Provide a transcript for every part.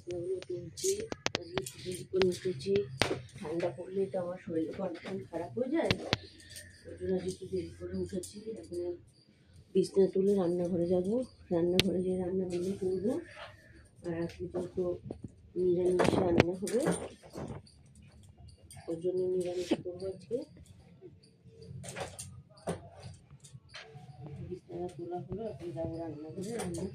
বিছনাগুলো তুলছি, দেরি করে উঠেছি। ঠান্ডা পড়লেই তো আমার শরীরে কন্ডিশন খারাপ হয়ে যায়, ওই জন্য একটু দেরি করে উঠেছি। এখন বিছনা তুলে রান্নাঘরে যাব, রান্নাঘরে গিয়ে রান্না বান্না করবো। আর আজকে তো নিরামিষ রান্না হবে, ওই জন্য নিরামিষ করবো আজকে। বিছানা তোলা হলো, এখন যাবো রান্নাঘরে রান্না।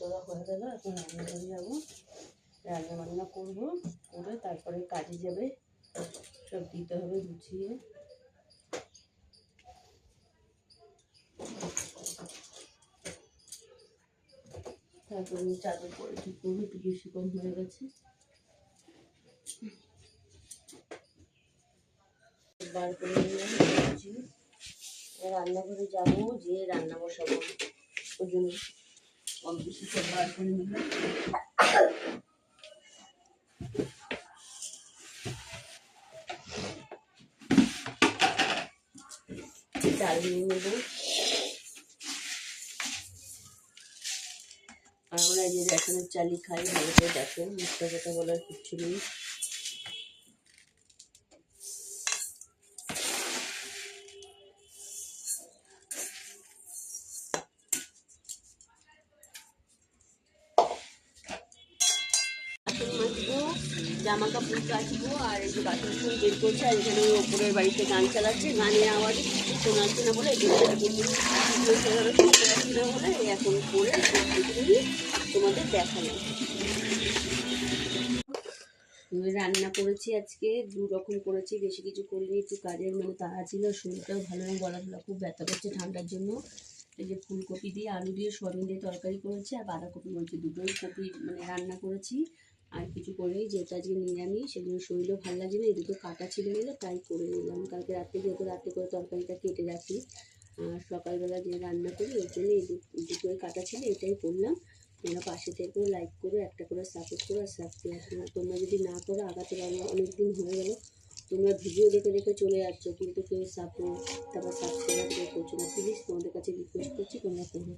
তোলা হয়ে গেল, এখন রান্নাঘরে যাবো, রান্না বান্না করবো, করে তারপরে কাজে যাবে, সব দিতে হবে গুছিয়ে। তারপরে চাদর পরে ঠিক করবো, একটু বেশি কম হয়ে গেছে। বার করে নিয়ে রান্নাঘরে যাবো, যে রান্না বসাবো, ওই জন্য কম বেশি সব বার করে নিলাম। চাল নিয়ে নেবো। আর আমরা যে রেশনের চালই খাই, ভালো করে দেখেন, মিথ্যা কথা বলার কিচ্ছু নেই। জামা কাপড় কাচবো, আর এই যে বাসন বের করছে, আর এখানে ওপরের বাড়িতে গান চালাচ্ছে, গানের আওয়াজ শোনাচ্ছে না বলে বলে এখন করে তোমাদের দেখালাম। রান্না করেছি আজকে দু রকম করেছি, বেশি কিছু করিনি, একটু কাজের মানে তাড়া ছিল, শরীরটাও ভালো না, গলা টলা খুব ব্যথা করছে ঠান্ডার জন্য। এই যে ফুলকপি দিয়ে আলু দিয়ে সয়াবিন দিয়ে তরকারি করেছি, আর বাঁধাকপি বলছে, দুটোই কপি মানে রান্না করেছি। আর কিছু করিনি, যেটা আজকে নিরামিষ, সেজন্য শরীরও ভালো লাগছে না, এই দুটো কাটা ছিল বলে তাই করে নিলাম। কালকে রাত্রে যেহেতু রাত্রে করে তরকারিটা কেটে রাখি, আর সকালবেলা যে রান্না করি ওই জন্য এই দুটোই কাটা ছিল, এটাই করলাম। তোমরা পাশে থেকে লাইক করো, একটা করে সাপোর্ট করো, আর সাবস্ক্রাইব করো। তোমরা যদি না করো, আগাতে পারবো, অনেক দিন হয়ে গেল তোমরা ভিডিও দেখে দেখে চলে যাচ্ছ, কিন্তু কেউ সাপোর্ট তারপর সাবস্ক্রাইব করছো না। প্লিজ তোমাদের কাছে রিকোয়েস্ট করছি, তোমরা করো।